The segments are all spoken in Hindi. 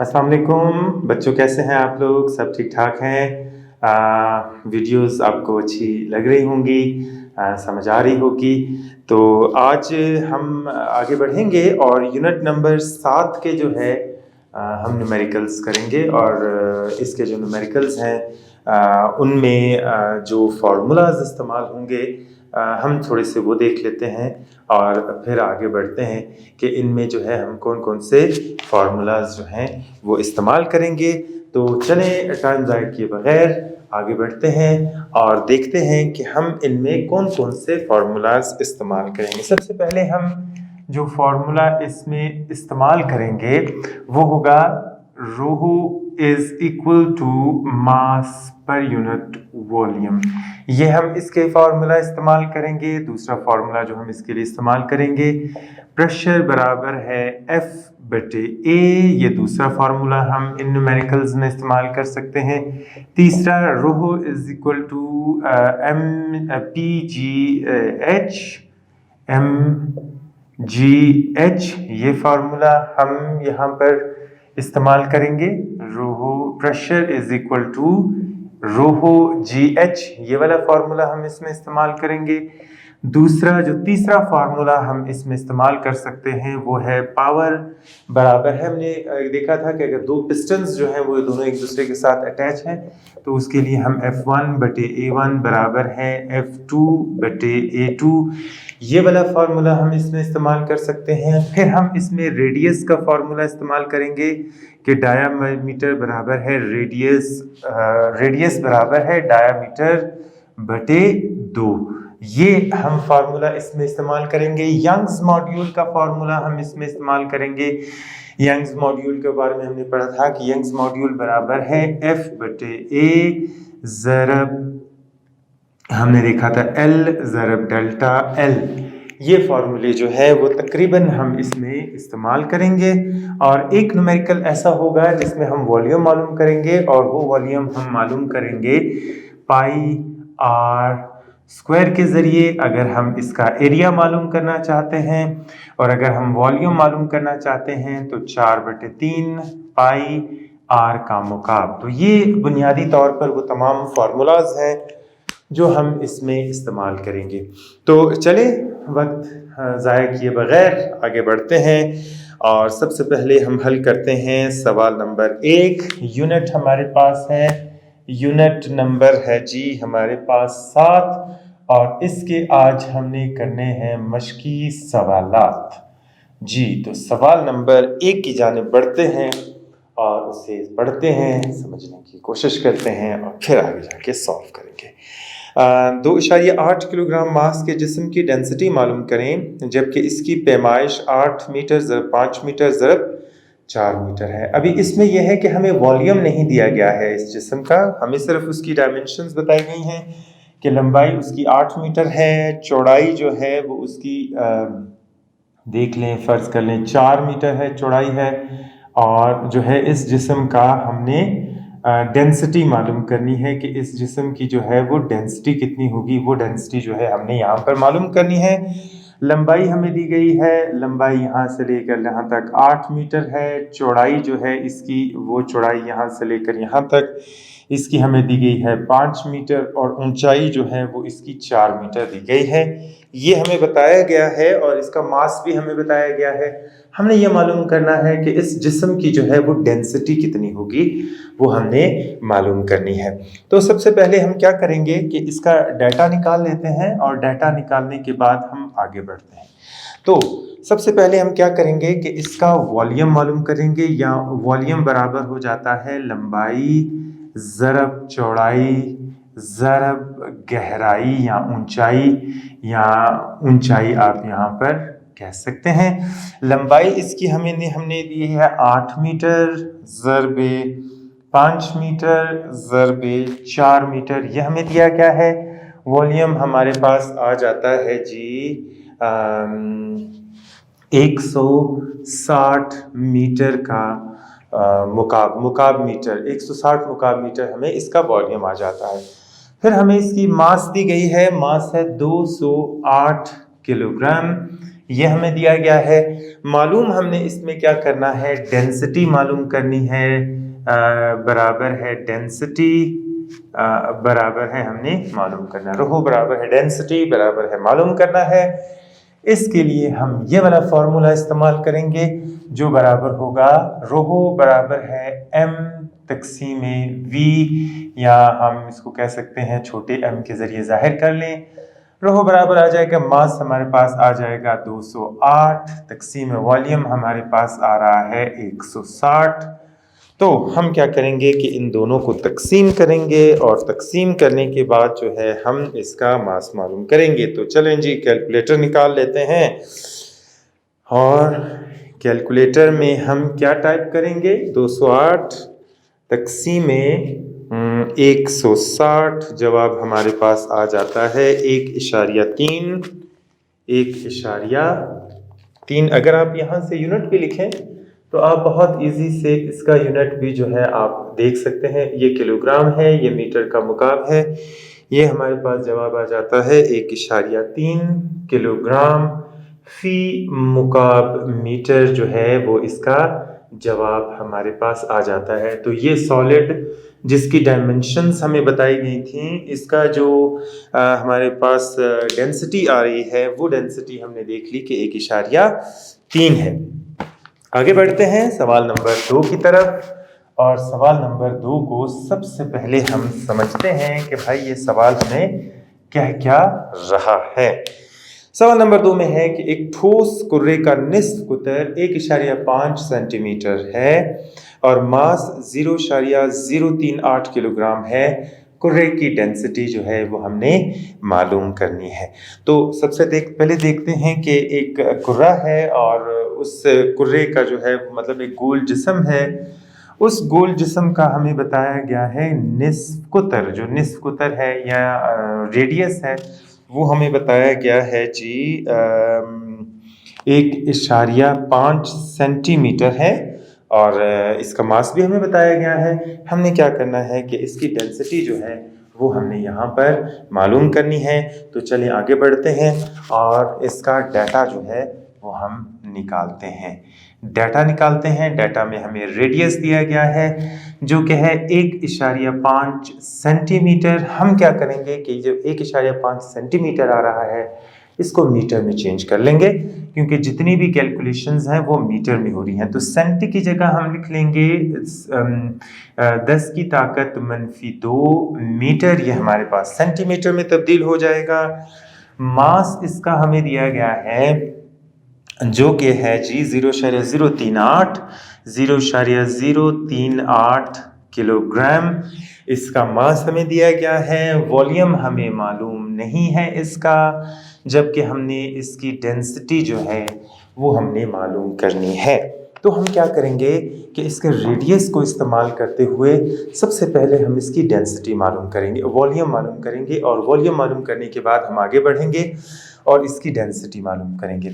अस्सलाम वालेकुम बच्चों, कैसे हैं आप लोग? सब ठीक ठाक हैं? वीडियोस आपको अच्छी लग रही होंगी, समझ आ रही होगी। तो आज हम आगे बढ़ेंगे और यूनिट नंबर 7 के जो है हम न्यूमेरिकल्स करेंगे। और इसके जो न्यूमेरिकल्स हैं उनमें जो फार्मूलाज इस्तेमाल होंगे हम थोड़े से वो देख लेते हैं और फिर आगे बढ़ते हैं कि इनमें जो है हम कौन कौन से फार्मूलाज जो हैं वो इस्तेमाल करेंगे। तो चलें टाइम ज़ाया किए बगैर आगे बढ़ते हैं और देखते हैं कि हम इनमें कौन कौन से फार्मूलाज इस्तेमाल करेंगे। सबसे पहले हम जो फार्मूला इसमें इस्तेमाल करेंगे वो होगा rho is equal to mass per unit volume. ये हम इसके फार्मूला इस्तेमाल करेंगे। दूसरा फार्मूला जो हम इसके लिए इस्तेमाल करेंगे, प्रेशर बराबर है F बटे A। ये दूसरा फार्मूला हम इन न्यूमेरिकल्स में इस्तेमाल कर सकते हैं। तीसरा rho is equal to mgh ये फार्मूला हम यहाँ पर इस्तेमाल करेंगे। Rho pressure is equal to rho GH, ये वाला फार्मूला हम इसमें इस्तेमाल करेंगे। दूसरा जो तीसरा फार्मूला हम इसमें इस्तेमाल कर सकते हैं वो है पावर बराबर है, हमने देखा था कि अगर दो पिस्टन्स जो हैं वो दोनों एक दूसरे के साथ अटैच हैं तो उसके लिए हम F1 बटे A1 बराबर है F2 बटे A2, ये वाला फार्मूला हम इसमें इस्तेमाल कर सकते हैं। फिर हम इसमें रेडियस का फार्मूला इस्तेमाल करेंगे कि डायामीटर बराबर है रेडियस बराबर है डायामीटर बटे 2, ये हम फार्मूला इसमें इस्तेमाल करेंगे। यंग्स मॉड्यूल का फार्मूला हम इसमें इस्तेमाल करेंगे। यंग्स मॉड्यूल के बारे में हमने पढ़ा था कि यंग्स मॉड्यूल बराबर है F बटे A ज़रब, हमने देखा था L ज़रब डेल्टा L। ये फार्मूले जो है वो तकरीबन हम इसमें इस्तेमाल करेंगे। और एक न्यूमेरिकल ऐसा होगा जिसमें हम वॉल्यूम मालूम करेंगे और वो वॉल्यूम हम मालूम करेंगे पाई आर स्क्वायर के ज़रिए। अगर हम इसका एरिया मालूम करना चाहते हैं और अगर हम वॉल्यूम मालूम करना चाहते हैं तो 4/3 पाई आर का मुकाब। तो ये बुनियादी तौर पर वो तमाम फार्मूलाज हैं जो हम इसमें इस्तेमाल करेंगे। तो चले वक्त ज़ाया किए बगैर आगे बढ़ते हैं और सबसे पहले हम हल करते हैं सवाल नंबर 1। यूनिट हमारे पास है, यूनिट नंबर है जी हमारे पास 7 और इसके आज हमने करने हैं मश्की सवालात जी। तो सवाल नंबर 1 की जानिब बढ़ते हैं और उसे पढ़ते हैं, समझने की कोशिश करते हैं और फिर आगे जाके सॉल्व करेंगे। 2.8 किलोग्राम मास के जिस्म की डेंसिटी मालूम करें जबकि इसकी पैमाइश 8 मीटर ज़रब 5 मीटर ज़रब 4 मीटर है। अभी इसमें यह है कि हमें वॉल्यूम नहीं दिया गया है इस जिस्म का, हमें सिर्फ उसकी डायमेंशंस बताई गई हैं कि लंबाई उसकी 8 मीटर है, चौड़ाई जो है वो उसकी देख लें, फ़र्ज़ कर लें 4 मीटर है चौड़ाई है। और जो है इस जिस्म का हमने डेंसिटी मालूम करनी है कि इस जिस्म की जो है वो डेंसिटी कितनी होगी, वो डेंसिटी जो है हमने यहाँ पर मालूम करनी है। लंबाई हमें दी गई है, लंबाई यहाँ से लेकर यहाँ तक 8 मीटर है, चौड़ाई जो है इसकी वो चौड़ाई यहाँ से लेकर यहाँ तक इसकी हमें दी गई है 5 मीटर और ऊंचाई जो है वो इसकी 4 मीटर दी गई है। ये हमें बताया गया है और इसका मास भी हमें बताया गया है। हमने ये मालूम करना है कि इस जिस्म की जो है वो डेंसिटी कितनी होगी, वो हमने मालूम करनी है। तो सबसे पहले हम क्या करेंगे कि इसका डाटा निकाल लेते हैं और डाटा निकालने के बाद हम आगे बढ़ते हैं। तो सबसे पहले हम क्या करेंगे कि इसका वॉल्यूम मालूम करेंगे, या वॉल्यूम बराबर हो जाता है लंबाई ज़रब चौड़ाई ज़रब गहराई या ऊंचाई आप यहाँ पर कह सकते हैं। लंबाई इसकी हमने दी है 8 मीटर ज़रबे 5 मीटर ज़रबे 4 मीटर, यह हमें दिया गया है। वॉल्यूम हमारे पास आ जाता है जी 160 मीटर का मुकाब मीटर, 160 मुकाब मीटर हमें इसका वॉल्यूम आ जाता है। फिर हमें इसकी मास दी गई है, मास है 208 किलोग्राम। ये हमें दिया गया है। मालूम हमने इसमें क्या करना है, डेंसिटी मालूम करनी है, बराबर है डेंसिटी, बराबर है हमने मालूम करना, रोहो बराबर है डेंसिटी बराबर है मालूम करना है। इसके लिए हम ये वाला फॉर्मूला इस्तेमाल करेंगे जो बराबर होगा रोहो बराबर है m तकसीम v, या हम इसको कह सकते हैं छोटे m के जरिए जाहिर कर लें। रोहो बराबर आ जाएगा, मास हमारे पास आ जाएगा 208 तकसीम वॉल्यूम हमारे पास आ रहा है 160। तो हम क्या करेंगे कि इन दोनों को तकसीम करेंगे और तकसीम करने के बाद जो है हम इसका मास मालूम करेंगे। तो चलें जी कैलकुलेटर निकाल लेते हैं, और कैलकुलेटर में हम क्या टाइप करेंगे, 208 तकसीम 160, जवाब हमारे पास आ जाता है 1.3। अगर आप यहाँ से यूनिट भी लिखें तो आप बहुत इजी से इसका यूनिट भी जो है आप देख सकते हैं। ये किलोग्राम है, ये मीटर का मुकाब है, ये हमारे पास जवाब आ जाता है 1.3 किलोग्राम फी मुकाब मीटर जो है वो इसका जवाब हमारे पास आ जाता है। तो ये सॉलिड जिसकी डायमेंशंस हमें बताई गई थी, इसका जो हमारे पास डेंसिटी आ रही है वो डेंसिटी हमने देख ली कि 1.3 है। आगे बढ़ते हैं सवाल नंबर 2 की तरफ, और सवाल नंबर 2 को सबसे पहले हम समझते हैं कि भाई ये सवाल हमें क्या क्या रहा है। सवाल नंबर 2 में है कि एक ठोस कुर्रे का निस्फ कुतर 1.5 सेंटीमीटर है और मास 0.038 किलोग्राम है। कुर्रे की डेंसिटी जो है वो हमने मालूम करनी है। तो सबसे पहले देखते हैं कि एक कुर्रा है और उस कुर्रे का जो है मतलब एक गोल जिस्म है, उस गोल जिस्म का हमें बताया गया है निस्फ कुतर, जो निस्फ कुतर है या रेडियस है वो हमें बताया गया है जी 1.5 सेंटीमीटर है, और इसका मास भी हमें बताया गया है। हमने क्या करना है कि इसकी डेंसिटी जो है वो हमने यहाँ पर मालूम करनी है। तो चलिए आगे बढ़ते हैं और इसका डाटा जो है वो हम निकालते हैं। डाटा में हमें रेडियस दिया गया है जो कि है 1.5 सेंटीमीटर। हम क्या करेंगे कि जो 1.5 सेंटीमीटर आ रहा है इसको मीटर में चेंज कर लेंगे, क्योंकि जितनी भी कैलकुलेशंस हैं वो मीटर में हो रही हैं। तो सेंटी की जगह हम लिख लेंगे 10 की ताकत -2 मीटर, ये हमारे पास सेंटीमीटर में तब्दील हो जाएगा। मास इसका हमें दिया गया है जो कि है जी 0.038 किलोग्राम, इसका मास हमें दिया गया है। वॉल्यूम हमें मालूम नहीं है इसका, जबकि हमने इसकी डेंसिटी जो है वो हमने मालूम करनी है। तो हम क्या करेंगे कि इसके रेडियस को इस्तेमाल करते हुए सबसे पहले हम इसकी डेंसिटी मालूम करेंगे, वॉल्यूम मालूम करेंगे, और वॉल्यूम मालूम करने के बाद हम आगे बढ़ेंगे और इसकी डेंसिटी मालूम करेंगे।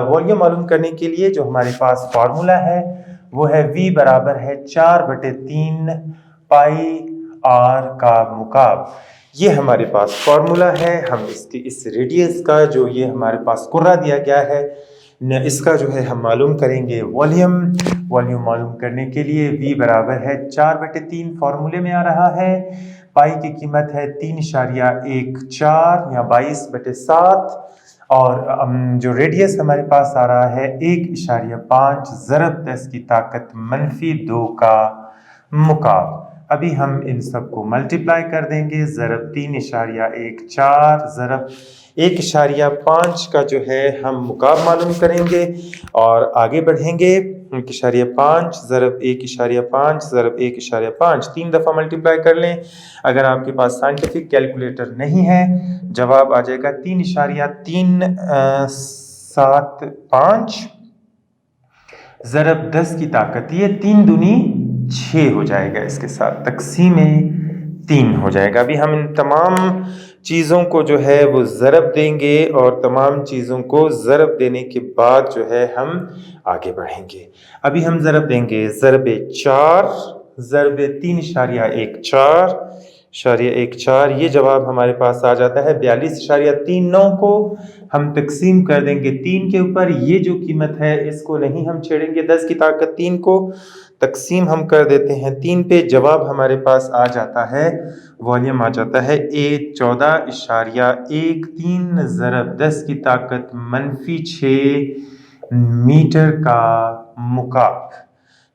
वॉल्यूम मालूम करने के लिए जो हमारे पास फार्मूला है वो है V बराबर है 4/3 पाई r का मुकाब। ये हमारे पास फार्मूला है। हम इसकी इस रेडियस का जो ये हमारे पास कुर्रा दिया गया है इसका जो है हम मालूम करेंगे वॉल्यूम मालूम करने के लिए V बराबर है 4/3 फार्मूले में आ रहा है। पाई की कीमत है 3.14 या 22/7, और जो रेडियस हमारे पास आ रहा है 1.5 ज़रब 10 की ताकत -2 का मुकाब। अभी हम इन सबको मल्टीप्लाई कर देंगे। ज़रब 3.14 ज़रब 1.5 का जो है हम मुकाब मालूम करेंगे और आगे बढ़ेंगे। 1.5 ज़रब 1.5 ज़रब 1.5 3 दफ़ा मल्टीप्लाई कर लें। अगर आपके पास साइंटिफिक कैलकुलेटर नहीं है जवाब आ जाएगा 3.375 ज़रब 10 की ताकत, ये 3 दूनी 6 हो जाएगा, इसके साथ तक़सीम 3 हो जाएगा। अभी हम इन तमाम चीज़ों को जो है वो ज़रब देंगे और तमाम चीज़ों को ज़रब देने के बाद जो है हम आगे बढ़ेंगे। अभी हम ज़रब देंगे ज़रब 4 ज़रब 3.14, ये जवाब हमारे पास आ जाता है। 42.39 को हम तकसीम कर देंगे 3 के ऊपर। ये जो कीमत है इसको नहीं हम छेड़ेंगे, 10 की ताकत 3 को तकसीम हम कर देते हैं 3 पे। जवाब हमारे पास आ जाता है, वॉल्यूम आ जाता है 14.13 ज़रब 10 की ताकत -6 मीटर का मुकाब।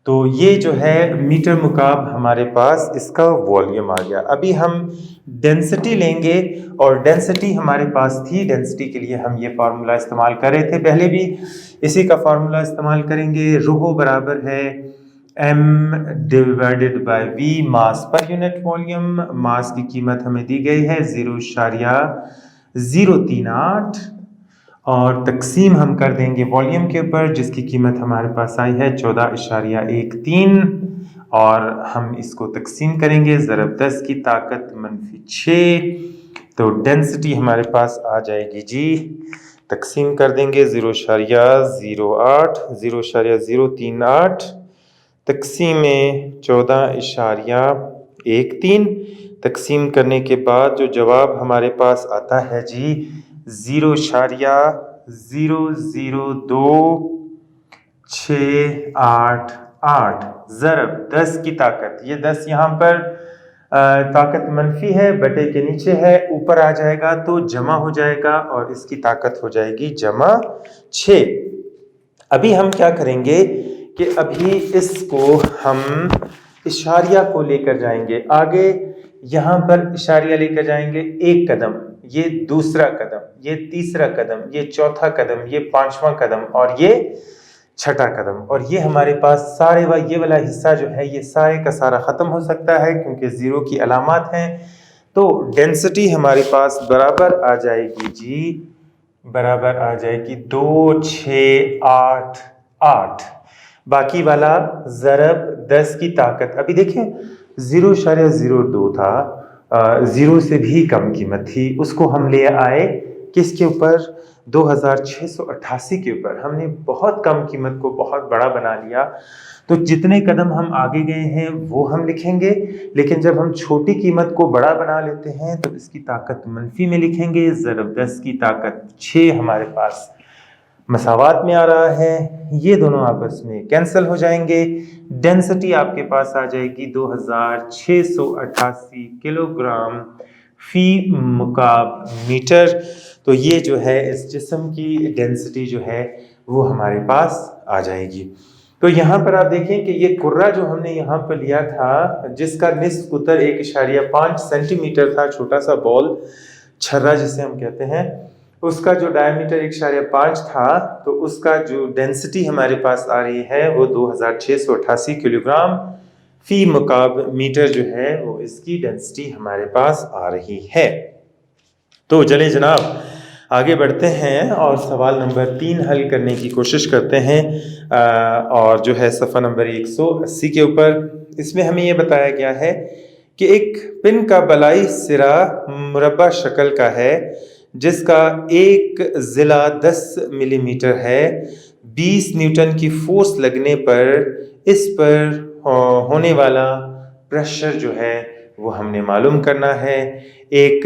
तो ये जो है मीटर मुकाब हमारे पास इसका वॉल्यूम आ गया। अभी हम डेंसिटी लेंगे और डेंसिटी हमारे पास थी, डेंसिटी के लिए हम ये फार्मूला इस्तेमाल कर रहे थे, पहले भी इसी का फार्मूला इस्तेमाल करेंगे। रो बराबर है m divided by v, mass per unit volume. मास की कीमत हमें दी गई है 0.038 और तकसीम हम कर देंगे वॉल्यूम के ऊपर, जिसकी कीमत हमारे पास आई है 14.13 और हम इसको तकसीम करेंगे ज़रब 10 की ताकत -6। तो डेंसिटी हमारे पास आ जाएगी जी, तकसीम कर देंगे 0.038 तकसीम 14.13। तकसीम करने के बाद जो जवाब हमारे पास आता है जी 0.00268 ज़रब 10 की ताकत। ये 10 यहाँ पर ताकत मनफी है, बटे के नीचे है, ऊपर आ जाएगा तो जमा हो जाएगा और इसकी ताकत हो जाएगी जमा 6। अभी हम क्या करेंगे कि अभी इसको हम इशारिया को लेकर जाएंगे आगे। यहाँ पर इशारिया लेकर जाएंगे, एक कदम, ये दूसरा कदम, ये तीसरा कदम, ये चौथा कदम, ये पांचवा कदम और ये छठा कदम। और ये हमारे पास सारे ये वाला हिस्सा जो है ये सारे का सारा ख़त्म हो सकता है क्योंकि ज़ीरो की अलामत हैं। तो डेंसिटी हमारे पास बराबर आ जाएगी जी, बराबर आ जाएगी 2688। बाकी वाला ज़रब 10 की ताकत, अभी देखें 0.02 था, 0 से भी कम कीमत थी, उसको हम ले आए किसके ऊपर, 2688 के ऊपर। हमने बहुत कम कीमत को बहुत बड़ा बना लिया। तो जितने कदम हम आगे गए हैं वो हम लिखेंगे, लेकिन जब हम छोटी कीमत को बड़ा बना लेते हैं तो इसकी ताकत मनफी में लिखेंगे। ज़रब 10 की ताकत 6 हमारे पास मसावात में आ रहा है, ये दोनों आपस में कैंसिल हो जाएंगे। डेंसिटी आपके पास आ जाएगी 2688 किलोग्राम फी मुकाब मीटर। तो ये जो है इस जिस्म की डेंसिटी जो है वो हमारे पास आ जाएगी। तो यहाँ पर आप देखें कि ये कुर्रा जो हमने यहाँ पर लिया था, जिसका निस्फ कुतर 1.5 सेंटीमीटर था, छोटा सा बॉल छर्रा जिसे हम कहते हैं, उसका जो डायमीटर 1.5 था, तो उसका जो डेंसिटी हमारे पास आ रही है वो 2688 किलोग्राम फी मुकाब मीटर जो है वो इसकी डेंसिटी हमारे पास आ रही है। तो चलिए जनाब आगे बढ़ते हैं और सवाल नंबर 3 हल करने की कोशिश करते हैं, और जो है सफ़ा नंबर 180 के ऊपर। इसमें हमें ये बताया गया है कि एक पिन का बलाई सिरा मुरब्बा शक्ल का है, जिसका एक ज़िला 10 मिलीमीटर है। 20 न्यूटन की फोर्स लगने पर इस पर होने वाला प्रेशर जो है वो हमने मालूम करना है। एक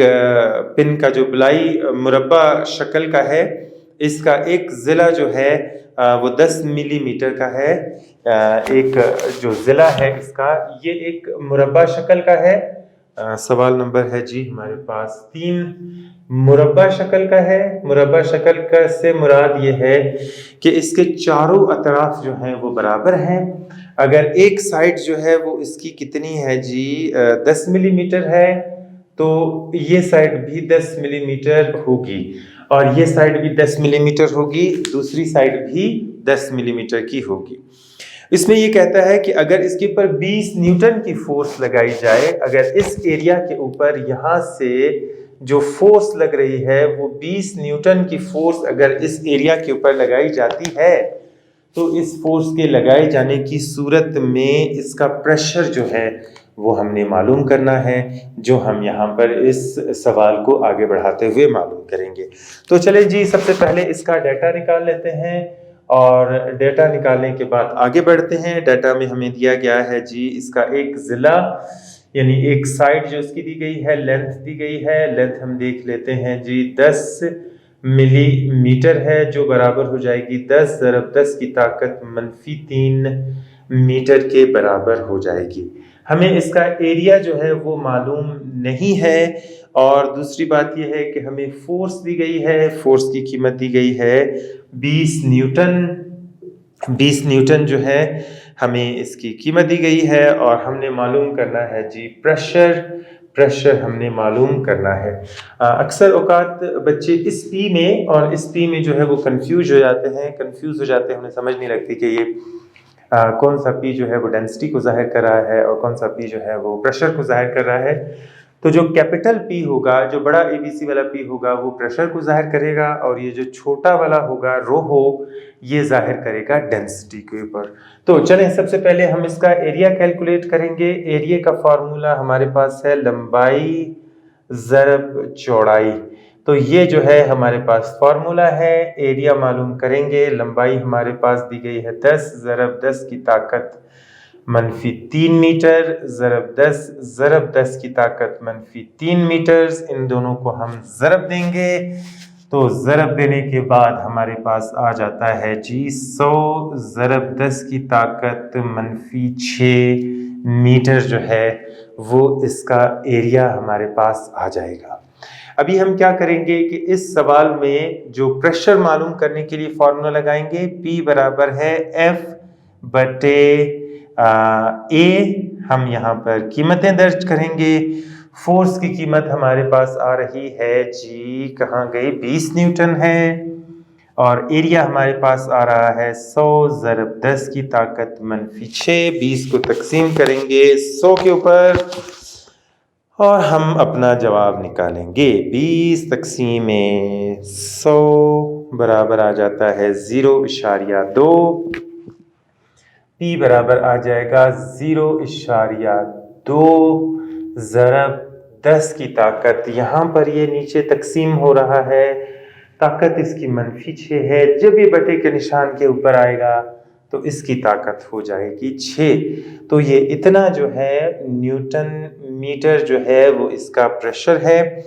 पिन का जो बलाई मुरब्बा शक्ल का है, इसका एक ज़िला जो है वो 10 मिलीमीटर का है। एक जो ज़िला है इसका, ये एक मुरब्बा शक्ल का है। सवाल नंबर है जी हमारे पास 3, मुरब्बा शक्ल का है। मुरब्बा शक्ल का से मुराद ये है कि इसके चारों अतराफ जो हैं वो बराबर हैं। अगर एक साइड जो है वो इसकी कितनी है जी 10 मिलीमीटर है, तो ये साइड भी 10 मिलीमीटर होगी और ये साइड भी 10 मिलीमीटर होगी, दूसरी साइड भी 10 मिलीमीटर की होगी। इसमें ये कहता है कि अगर इसके ऊपर 20 न्यूटन की फोर्स लगाई जाए, अगर इस एरिया के ऊपर यहाँ से जो फोर्स लग रही है वो 20 न्यूटन की फोर्स अगर इस एरिया के ऊपर लगाई जाती है, तो इस फोर्स के लगाए जाने की सूरत में इसका प्रेशर जो है वो हमने मालूम करना है, जो हम यहाँ पर इस सवाल को आगे बढ़ाते हुए मालूम करेंगे। तो चलें जी, सबसे पहले इसका डाटा निकाल लेते हैं और डेटा निकालने के बाद आगे बढ़ते हैं। डाटा में हमें दिया गया है जी इसका एक ज़िला यानी एक साइड जो इसकी दी गई है, लेंथ दी गई है। लेंथ हम देख लेते हैं जी 10 मिलीमीटर है, जो बराबर हो जाएगी 10 ज़रब 10 की ताकत -3 मीटर के बराबर हो जाएगी। हमें इसका एरिया जो है वो मालूम नहीं है। और दूसरी बात यह है कि हमें फोर्स दी गई है, फोर्स की कीमत दी गई है 20 न्यूटन। 20 न्यूटन जो है हमें इसकी कीमत दी गई है। और हमने मालूम करना है जी प्रेशर हमने मालूम करना है। अक्सर औकात बच्चे इस पी में और इस पी में जो है वो कंफ्यूज हो जाते हैं, उन्हें समझ नहीं लगती कि ये कौन सा पी जो है वो डेंसिटी को जाहिर कर रहा है और कौन सा पी जो है वो प्रेशर को जाहिर कर रहा है। तो जो कैपिटल पी होगा, जो बड़ा ABC वाला पी होगा, वो प्रेशर को जाहिर करेगा, और ये जो छोटा वाला होगा रोहो, ये जाहिर करेगा डेंसिटी के ऊपर। तो चलें सबसे पहले हम इसका एरिया कैलकुलेट करेंगे। एरिया का फॉर्मूला हमारे पास है लंबाई ज़रब चौड़ाई। तो ये जो है हमारे पास फॉर्मूला है। एरिया मालूम करेंगे, लंबाई हमारे पास दी गई है 10 ज़रब 10 की ताकत -3 मीटर, ज़रब 10 की ताकत -3 मीटर। इन दोनों को हम ज़रब देंगे, तो ज़रब देने के बाद हमारे पास आ जाता है जी 100 ज़रब 10 की ताकत -6 मीटर जो है वो इसका एरिया हमारे पास आ जाएगा। अभी हम क्या करेंगे कि इस सवाल में जो प्रेशर मालूम करने के लिए फॉर्मूला लगाएंगे, P बराबर है F बटे A। हम यहाँ पर कीमतें दर्ज करेंगे। फोर्स की कीमत हमारे पास आ रही है जी, कहाँ गई, 20 न्यूटन है। और एरिया हमारे पास आ रहा है 100 ज़रब 10 की ताकत -6। 20 को तकसीम करेंगे 100 के ऊपर और हम अपना जवाब निकालेंगे। 20 तकसीम 100 बराबर आ जाता है 0.2। P बराबर आ जाएगा 0.2 ज़रब 10 की ताकत। यहाँ पर ये नीचे तकसीम हो रहा है, ताकत इसकी -6 है। जब ये बटे के निशान के ऊपर आएगा तो इसकी ताकत हो जाएगी 6। तो ये इतना जो है न्यूटन मीटर जो है वो इसका प्रेशर है।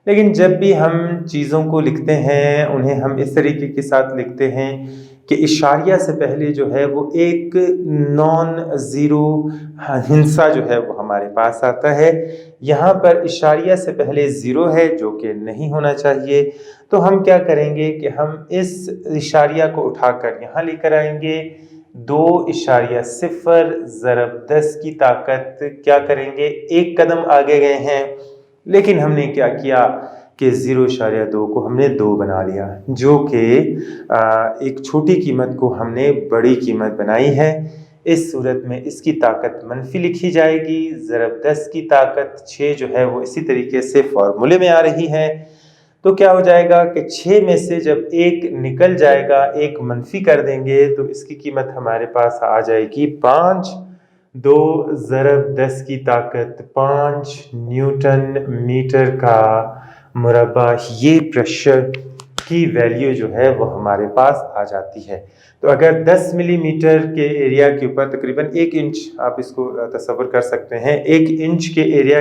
लेकिन जब भी हम चीज़ों को लिखते हैं उन्हें हम इस तरीके के साथ लिखते हैं कि इशारिया से पहले जो है वो एक नॉन ज़ीरो हिंसा जो है वो हमारे पास आता है। यहाँ पर इशारिया से पहले ज़ीरो है, जो कि नहीं होना चाहिए। तो हम क्या करेंगे कि हम इस इशारिया को उठाकर यहाँ लेकर आएंगे। 2.0 ज़रब 10 की ताकत क्या करेंगे, एक कदम आगे गए हैं, लेकिन हमने क्या किया कि 0.2 को हमने 2 बना लिया, जो कि एक छोटी कीमत को हमने बड़ी कीमत बनाई है। इस सूरत में इसकी ताकत मनफी लिखी जाएगी। ज़रब 10 की ताकत 6 जो है वो इसी तरीके से फॉर्मूले में आ रही है। तो क्या हो जाएगा कि 6 में से जब एक निकल जाएगा, एक मनफी कर देंगे, तो इसकी कीमत हमारे पास आ जाएगी 5। 2 ज़रब 10 की ताकत 5 न्यूटन मीटर का मुरब्बा। ये प्रेशर की वैल्यू जो है वो हमारे पास आ जाती है। तो अगर 10 मिलीमीटर के एरिया के ऊपर तकरीबन 1 इंच, आप इसको तसव्वुर कर सकते हैं, 1 इंच के एरिया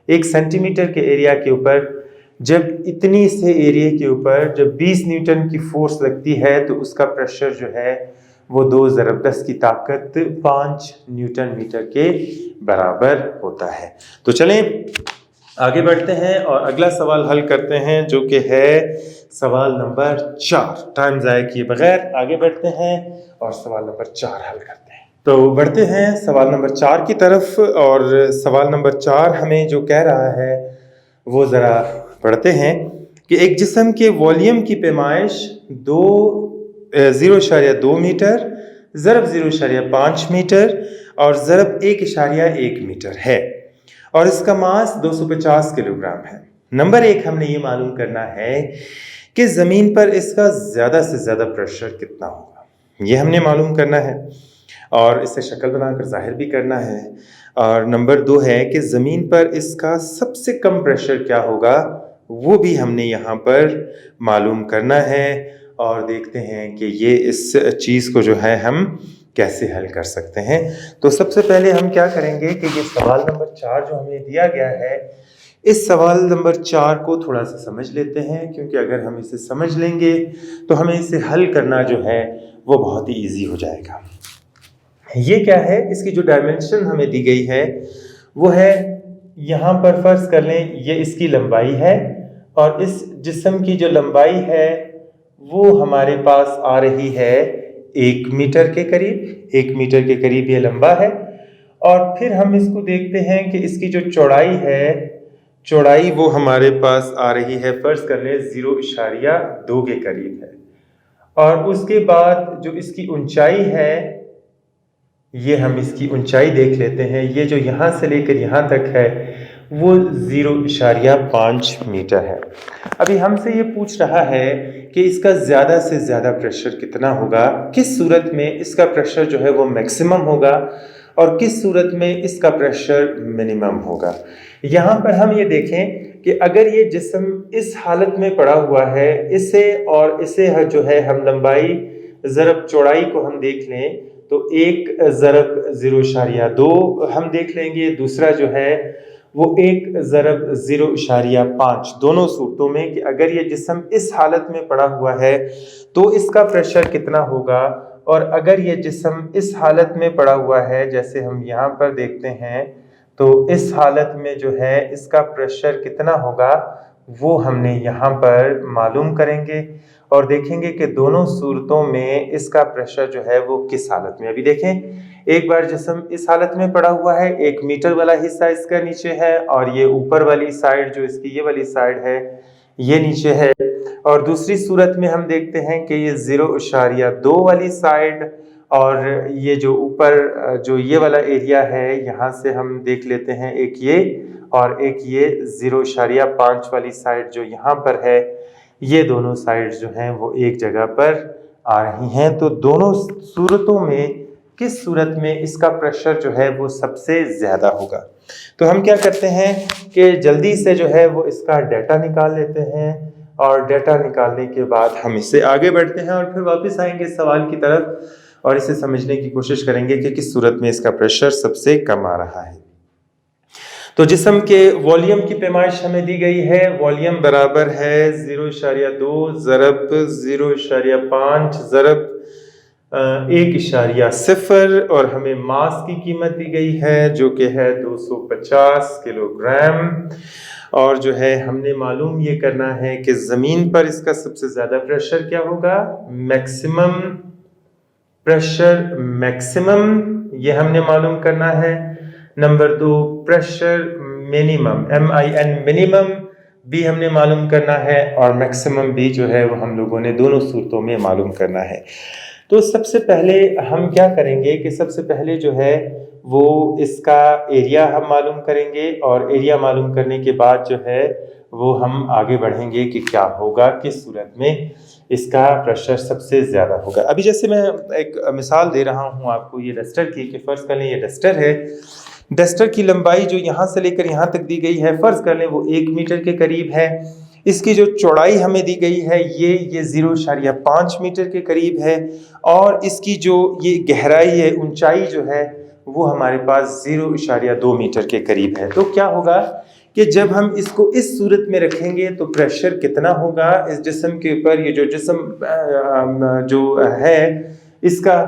1 सेंटीमीटर के एरिया के ऊपर जब इतनी से एरिया के ऊपर जब 20 न्यूटन की फोर्स लगती है तो उसका प्रेशर जो है वो 2 ज़रब 10 की ताकत 5 न्यूटन मीटर के बराबर होता है। तो चलें आगे बढ़ते हैं और अगला सवाल हल करते हैं, जो कि है सवाल नंबर 4। टाइम ज़ाया किए बगैर आगे बढ़ते हैं और सवाल नंबर 4 हल करते हैं। तो बढ़ते हैं सवाल नंबर 4 की तरफ। और सवाल नंबर 4 हमें जो कह रहा है वो ज़रा पढ़ते हैं कि एक जिस्म के वॉल्यूम की पैमाइश 0.2 मीटर, ज़रब 0.5 मीटर और ज़रब 1.1 मीटर है और इसका मास 250 किलोग्राम है। नंबर 1 हमने ये मालूम करना है कि ज़मीन पर इसका ज़्यादा से ज़्यादा प्रेशर कितना होगा, ये हमने मालूम करना है और इससे शक्ल बनाकर जाहिर भी करना है। और नंबर 2 है कि ज़मीन पर इसका सबसे कम प्रेशर क्या होगा, वो भी हमने यहाँ पर मालूम करना है। और देखते हैं कि ये इस चीज़ को जो है हम कैसे हल कर सकते हैं। तो सबसे पहले हम क्या करेंगे कि ये सवाल नंबर 4 जो हमें दिया गया है, इस सवाल नंबर 4 को थोड़ा सा समझ लेते हैं, क्योंकि अगर हम इसे समझ लेंगे तो हमें इसे हल करना जो है वो बहुत ही ईजी हो जाएगा। ये क्या है, इसकी जो डायमेंशन हमें दी गई है वो है, यहाँ पर फर्ज कर लें ये इसकी लंबाई है और इस जिस्म की जो लंबाई है वो हमारे पास आ रही है 1 मीटर के करीब। 1 मीटर के करीब ये लंबा है। और फिर हम इसको देखते हैं कि इसकी जो चौड़ाई है, चौड़ाई वो हमारे पास आ रही है, फर्ज कर लें 0.2 के करीब है। और उसके बाद जो इसकी ऊंचाई है, ये हम इसकी ऊंचाई देख लेते हैं। ये जो यहाँ से लेकर यहाँ तक है वो 0.5 मीटर है। अभी हमसे ये पूछ रहा है कि इसका ज़्यादा से ज़्यादा प्रेशर कितना होगा, किस सूरत में इसका प्रेशर जो है वो मैक्सिमम होगा और किस सूरत में इसका प्रेशर मिनिमम होगा। यहाँ पर हम ये देखें कि अगर ये जिस्म इस हालत में पड़ा हुआ है, इसे और इसे जो है हम लंबाई ज़रब चौड़ाई को हम देख लें तो 1 ज़रब 0.2 हम देख लेंगे, दूसरा जो है वो 1 ज़रब 0.5। दोनों सूरतों में कि अगर ये जिस्म इस हालत में पड़ा हुआ है तो इसका प्रेशर कितना होगा, और अगर ये जिस्म इस हालत में पड़ा हुआ है, जैसे हम यहाँ पर देखते हैं, तो इस हालत में जो है इसका प्रेशर कितना होगा वो हमने यहाँ पर मालूम करेंगे और देखेंगे कि दोनों सूरतों में इसका प्रेशर जो है वो किस हालत में। अभी देखें, एक बार जिस्म इस हालत में पड़ा हुआ है, 1 मीटर वाला हिस्सा इसका नीचे है और ये ऊपर वाली साइड जो इसकी ये वाली साइड है ये नीचे है। और दूसरी सूरत में हम देखते हैं कि ये 0.2 वाली साइड और ये जो ऊपर जो ये वाला एरिया है, यहाँ से हम देख लेते हैं एक ये और एक ये 0.5 वाली साइड जो यहाँ पर है, ये दोनों साइड्स जो हैं वो एक जगह पर आ रही हैं। तो दोनों सूरतों में किस सूरत में इसका प्रेशर जो है वो सबसे ज़्यादा होगा। तो हम क्या करते हैं कि जल्दी से जो है वो इसका डाटा निकाल लेते हैं और डाटा निकालने के बाद हम इससे आगे बढ़ते हैं और फिर वापस आएंगे सवाल की तरफ और इसे समझने की कोशिश करेंगे कि किस सूरत में इसका प्रेशर सबसे कम आ रहा है। तो जिस्म के वॉल्यूम की पैमाइश हमें दी गई है। वॉल्यूम बराबर है 0.2 ज़रब 0.5 ज़रब 1.0 और हमें मास की कीमत दी गई है जो कि है 250 किलोग्राम। और जो है हमने मालूम ये करना है कि ज़मीन पर इसका सबसे ज़्यादा प्रेशर क्या होगा, मैक्सिमम प्रेशर, मैक्सिमम ये हमने मालूम करना है। Number 2 pressure minimum, MIN minimum भी हमने मालूम करना है और मैक्सिमम भी जो है वो हम लोगों ने दोनों सूरतों में मालूम करना है। तो सबसे पहले हम क्या करेंगे कि सबसे पहले जो है वो इसका एरिया हम मालूम करेंगे और एरिया मालूम करने के बाद जो है वो हम आगे बढ़ेंगे कि क्या होगा, किस सूरत में इसका प्रेशर सबसे ज़्यादा होगा। अभी जैसे मैं एक मिसाल दे रहा हूँ आपको ये डस्टर की, कि फ़र्ज़ कर लें ये डस्टर है। डस्टर की लंबाई जो यहाँ से लेकर यहाँ तक दी गई है, फ़र्ज़ कर लें वो 1 मीटर के करीब है। इसकी जो चौड़ाई हमें दी गई है ये 0.5 मीटर के करीब है और इसकी जो ये गहराई है, ऊंचाई जो है वो हमारे पास 0.2 मीटर के करीब है। तो क्या होगा कि जब हम इसको इस सूरत में रखेंगे तो प्रेशर कितना होगा इस जिस्म के ऊपर। ये जो जिस्म जो है इसका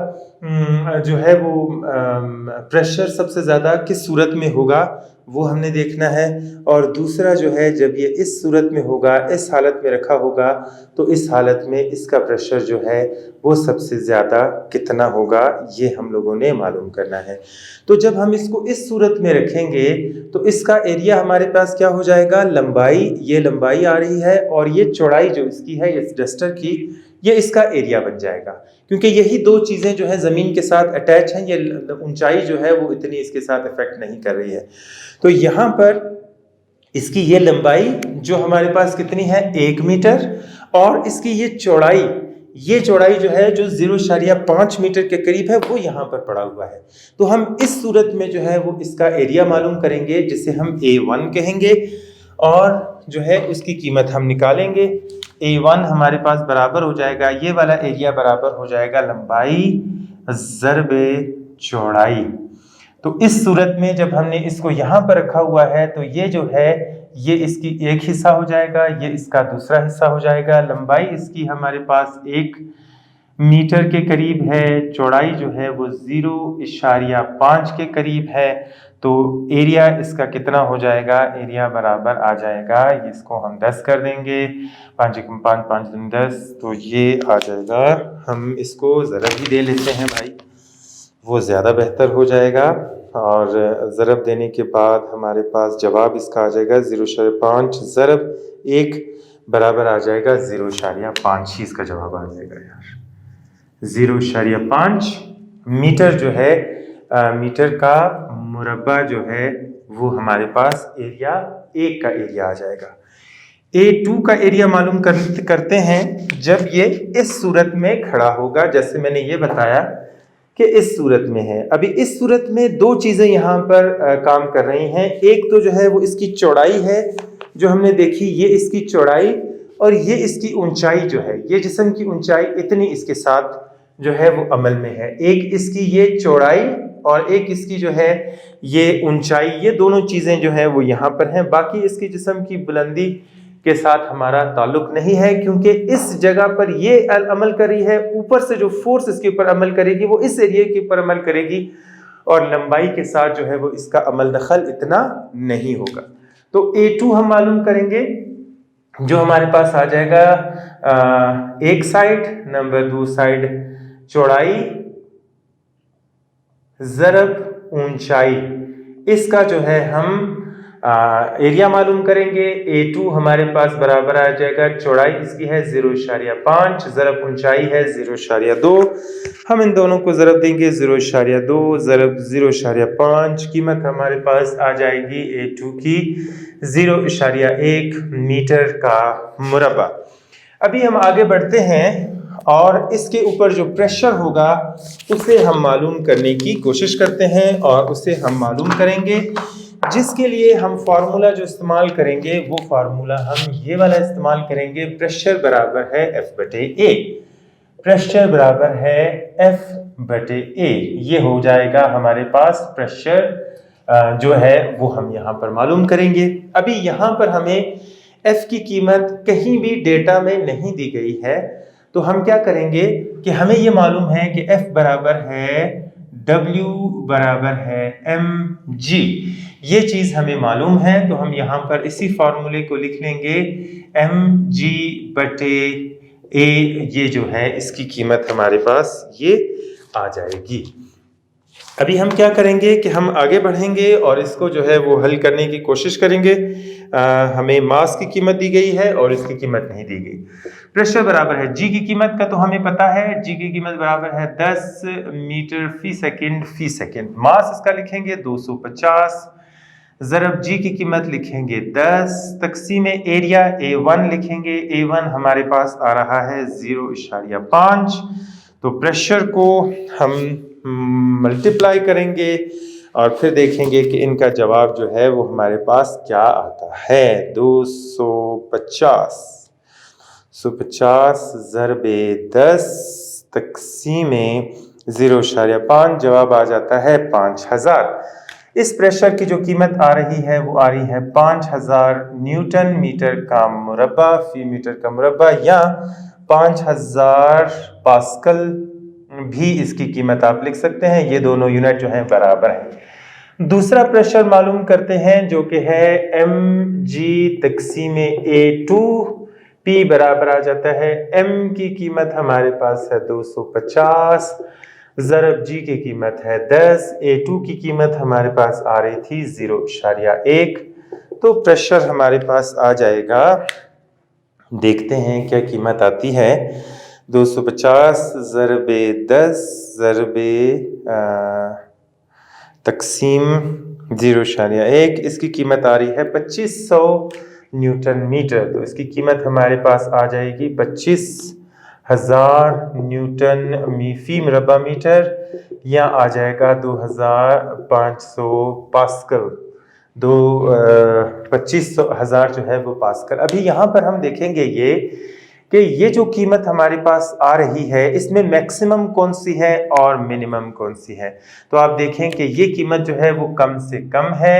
जो है वो प्रेशर सबसे ज़्यादा किस सूरत में होगा वो हमने देखना है। और दूसरा जो है जब ये इस सूरत में होगा, इस हालत में रखा होगा, तो इस हालत में इसका प्रेशर जो है वो सबसे ज़्यादा कितना होगा ये हम लोगों ने मालूम करना है। तो जब हम इसको इस सूरत में रखेंगे तो इसका एरिया हमारे पास क्या हो जाएगा, लंबाई, ये लंबाई आ रही है और ये चौड़ाई जो इसकी है इस डस्टर की, ये इसका एरिया बन जाएगा। क्योंकि यही दो चीज़ें जो है ज़मीन के साथ अटैच हैं, ये ऊंचाई जो है वो इतनी इसके साथ इफेक्ट नहीं कर रही है। तो यहाँ पर इसकी ये लंबाई जो हमारे पास कितनी है, 1 मीटर, और इसकी ये चौड़ाई जो है जो 0.5 मीटर के करीब है वो यहाँ पर पड़ा हुआ है। तो हम इस सूरत में जो है वो इसका एरिया मालूम करेंगे जिसे हम A1 कहेंगे और जो है उसकी कीमत हम निकालेंगे। A1 हमारे पास बराबर हो जाएगा, ये वाला एरिया बराबर हो जाएगा लंबाई ज़रबे चौड़ाई। तो इस सूरत में जब हमने इसको यहाँ पर रखा हुआ है तो ये जो है ये इसकी एक हिस्सा हो जाएगा, ये इसका दूसरा हिस्सा हो जाएगा। लंबाई इसकी हमारे पास 1 मीटर के करीब है, चौड़ाई जो है वो 0.5 के करीब है। तो एरिया इसका कितना हो जाएगा, एरिया बराबर आ जाएगा, इसको हम 10 कर देंगे, 5 एकम 5, 5 दूनी 10, तो ये आ जाएगा। हम इसको ज़रब ही दे लेते हैं भाई, वो ज़्यादा बेहतर हो जाएगा। और ज़रब देने के बाद हमारे पास जवाब इसका आ जाएगा 0.5 ज़रब 1 बराबर आ जाएगा 0.5 ही इसका जवाब आ जाएगा यार। 0.5 मीटर जो है मीटर का मुरब्बा जो है वो हमारे पास एरिया 1 का एरिया आ जाएगा। A2 का एरिया मालूम करते हैं जब ये इस सूरत में खड़ा होगा, जैसे मैंने ये बताया कि इस सूरत में है। अभी इस सूरत में दो चीज़ें यहाँ पर काम कर रही हैं। एक तो जो है वो इसकी चौड़ाई है जो हमने देखी, ये इसकी चौड़ाई, और ये इसकी ऊंचाई जो है, ये जिस्म की ऊंचाई इतनी इसके साथ जो है वो अमल में है। एक इसकी ये चौड़ाई और एक इसकी जो है ये ऊंचाई, ये दोनों चीज़ें जो है वो यहाँ पर हैं। बाकी इसकी जिस्म की बुलंदी के साथ हमारा ताल्लुक नहीं है, क्योंकि इस जगह पर ये अमल कर रही है, ऊपर से जो फोर्स इसके ऊपर अमल करेगी वो इस एरिया के ऊपर अमल करेगी, और लंबाई के साथ जो है वो इसका अमल दखल इतना नहीं होगा। तो A2 हम मालूम करेंगे जो हमारे पास आ जाएगा एक साइड, नंबर 2 साइड चौड़ाई ज़रब ऊंचाई, इसका जो है हम एरिया मालूम करेंगे। A2 हमारे पास बराबर आ जाएगा, चौड़ाई इसकी है 0.5 ज़रब ऊंचाई है 0.2, हम इन दोनों को ज़रब देंगे 0.2 ज़रब 0.5, कीमत हमारे पास आ जाएगी A2 की 0.1 मीटर का मुरब्बा। अभी हम आगे बढ़ते हैं और इसके ऊपर जो प्रेशर होगा उसे हम मालूम करने की कोशिश करते हैं, और उसे हम मालूम करेंगे, जिसके लिए हम फार्मूला जो इस्तेमाल करेंगे वो फार्मूला हम ये वाला इस्तेमाल करेंगे। प्रेशर बराबर है F/A, प्रेशर बराबर है F/A, ये हो जाएगा हमारे पास प्रेशर जो है वो हम यहाँ पर मालूम करेंगे। अभी यहाँ पर हमें F की कीमत कहीं भी डेटा में नहीं दी गई है, तो हम क्या करेंगे कि हमें ये मालूम है कि F बराबर है W बराबर है mg, ये चीज़ हमें मालूम है। तो हम यहाँ पर इसी फार्मूले को लिख लेंगे mg/A, ये जो है इसकी कीमत हमारे पास ये आ जाएगी। अभी हम क्या करेंगे कि हम आगे बढ़ेंगे और इसको जो है वो हल करने की कोशिश करेंगे। हमें मास की कीमत दी गई है और इसकी कीमत नहीं दी गई। प्रेशर बराबर है जी की कीमत का तो हमें पता है, जी की कीमत बराबर है 10 मीटर फी सेकेंड। मास इसका लिखेंगे 250 ज़रब जी की कीमत लिखेंगे 10 तकसीम एरिया A1 लिखेंगे, A1 हमारे पास आ रहा है 0.5। तो प्रेशर को हम मल्टीप्लाई करेंगे और फिर देखेंगे कि इनका जवाब जो है वो हमारे पास क्या आता है। 250 ज़रबे 10 तकसीमे 0.5, जवाब आ जाता है 5000। इस प्रेशर की जो कीमत आ रही है वो आ रही है 5000 न्यूटन मीटर का मुरब्बा फी मीटर का मुरब्बा, या 5000 पास्कल भी इसकी कीमत आप लिख सकते हैं। ये दोनों यूनिट जो हैं बराबर हैं। दूसरा प्रेशर मालूम करते हैं जो कि है mg तकसीमे A2, P बराबर आ जाता है m की कीमत हमारे पास है 250 ज़रब g की कीमत है 10, A2 की कीमत हमारे पास आ रही थी 0.1। तो प्रेशर हमारे पास आ जाएगा, देखते हैं क्या कीमत आती है। 250 ज़रबे 10 ज़रबे तकसीम 0.1, इसकी कीमत आ रही है 2500 न्यूटन मीटर। तो इसकी कीमत हमारे पास आ जाएगी 25,000 न्यूटन फी मुरब्बा मीटर, या आ जाएगा 2500 पास्कल। 25,000 जो है वो पास्कल। अभी यहाँ पर हम देखेंगे ये कि ये जो कीमत हमारे पास आ रही है इसमें मैक्सिमम कौन सी है और मिनिमम कौन सी है। तो आप देखें कि ये कीमत जो है वो कम से कम है,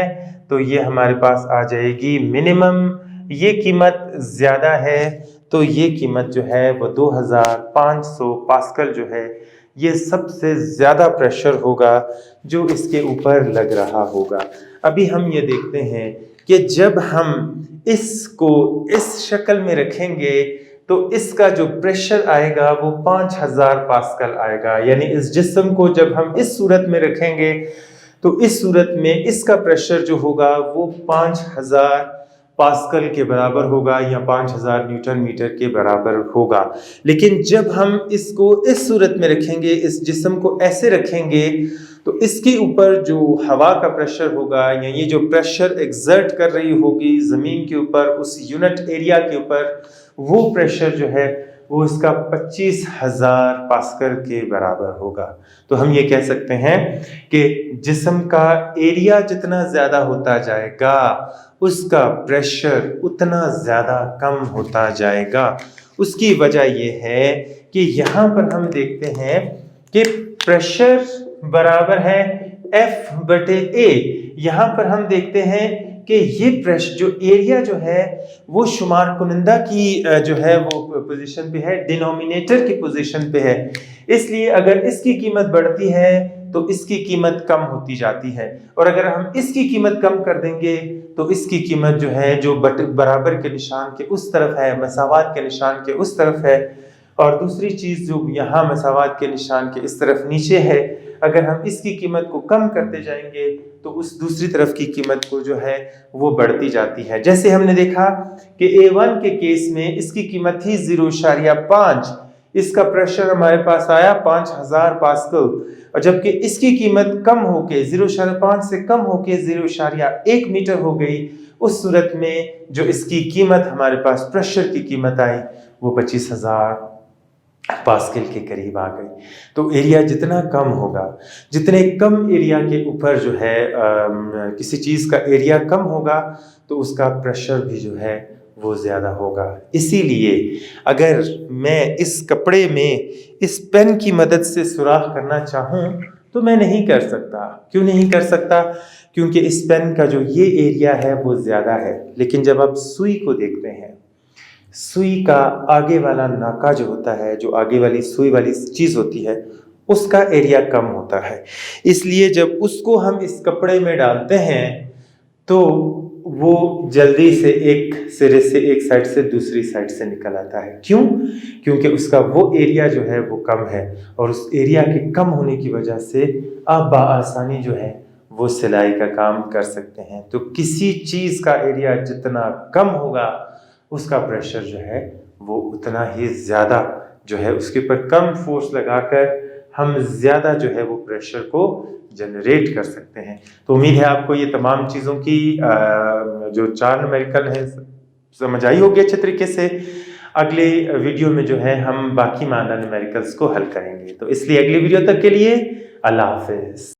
तो ये हमारे पास आ जाएगी मिनिमम। ये कीमत ज़्यादा है तो ये कीमत जो है वो 2500 पास्कल जो है ये सबसे ज़्यादा प्रेशर होगा जो इसके ऊपर लग रहा होगा। अभी हम ये देखते हैं कि जब हम इसको इस शक्ल में रखेंगे तो इसका जो प्रेशर आएगा वो 5000 पास्कल आएगा। यानी इस जिस्म को जब हम इस सूरत में रखेंगे तो इस सूरत में इसका प्रेशर जो होगा वो 5000 पास्कल के बराबर होगा या 5000 न्यूटन मीटर के बराबर होगा। लेकिन जब हम इसको इस सूरत में रखेंगे, इस जिस्म को ऐसे रखेंगे, तो इसके ऊपर जो हवा का प्रेशर होगा या ये जो प्रेशर एक्सर्ट कर रही होगी ज़मीन के ऊपर उस यूनिट एरिया के ऊपर, वो प्रेशर जो है वो इसका 25000 पास्कल के बराबर होगा। तो हम ये कह सकते हैं कि जिस्म का एरिया जितना ज़्यादा होता जाएगा उसका प्रेशर उतना ज़्यादा कम होता जाएगा। उसकी वजह ये है कि यहाँ पर हम देखते हैं कि प्रेशर बराबर है F/A। यहाँ पर हम देखते हैं कि ये प्रेशर जो एरिया जो है वो शुमार कुनिंदा की जो है वो पोजीशन पे है, डिनोमिनेटर की पोजीशन पे है। इसलिए अगर इसकी कीमत बढ़ती है तो इसकी कीमत कम होती जाती है, और अगर हम इसकी कीमत कम कर देंगे तो इसकी कीमत जो है जो बराबर के निशान के उस तरफ है, मसावात के निशान के उस तरफ है, और दूसरी चीज़ जो यहाँ मसावात के निशान के इस तरफ नीचे है, अगर हम इसकी कीमत को कम करते जाएंगे तो उस दूसरी तरफ की कीमत को जो है वो बढ़ती जाती है। जैसे हमने देखा कि A1 के केस में इसकी कीमत थी 0.5, इसका प्रेशर हमारे पास आया 5000 पास्कल, और जबकि इसकी कीमत कम होके 0.5 से कम होके 0.1 मीटर हो गई, उस सूरत में जो इसकी कीमत हमारे पास प्रेशर की कीमत आई वो 25000 पास्कल के करीब आ गई। तो एरिया जितना कम होगा, जितने कम एरिया के ऊपर जो है किसी चीज़ का एरिया कम होगा तो उसका प्रेशर भी जो है वो ज़्यादा होगा। इसीलिए अगर मैं इस कपड़े में इस पेन की मदद से सुराख करना चाहूँ तो मैं नहीं कर सकता। क्यों नहीं कर सकता? क्योंकि इस पेन का जो ये एरिया है वो ज़्यादा है। लेकिन जब आप सुई को देखते हैं, सुई का आगे वाला नाका जो होता है, जो आगे वाली सुई वाली चीज़ होती है, उसका एरिया कम होता है। इसलिए जब उसको हम इस कपड़े में डालते हैं तो वो जल्दी से एक सिरे से एक साइड से दूसरी साइड से निकल आता है। क्यों? क्योंकि उसका वो एरिया जो है वो कम है, और उस एरिया के कम होने की वजह से आप बआसानी जो है वो सिलाई का काम कर सकते हैं। तो किसी चीज़ का एरिया जितना कम होगा उसका प्रेशर जो है वो उतना ही ज़्यादा जो है उसके ऊपर कम फोर्स लगाकर हम ज़्यादा जो है वो प्रेशर को जनरेट कर सकते हैं। तो उम्मीद है आपको ये तमाम चीज़ों की जो 4 न्यूमेरिकल है समझ आई होगी अच्छे तरीके से। अगले वीडियो में जो है हम बाकी माना न्यूमेरिकल्स को हल करेंगे। तो इसलिए अगली वीडियो तक के लिए अल्लाह हाफिज़।